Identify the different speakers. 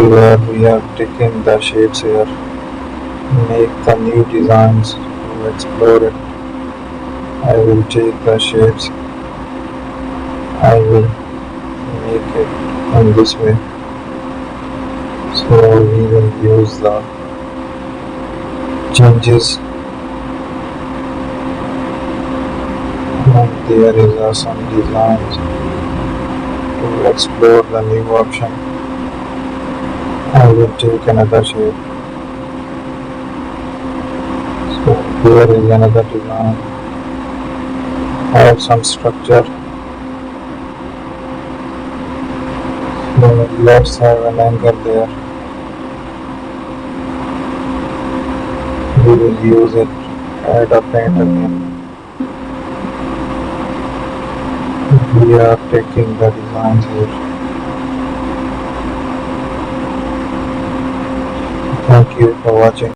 Speaker 1: We are taking the shapes here, make the new designs to explore it. I will take the shapes, I will make it in this way. So we will use the changes, and there is some designs to explore the new option. I will take another shape. So here is another design. Add some structure. So let's have an angle there. We will use it. Add a paint again. We are taking the designs here. Thank you for watching.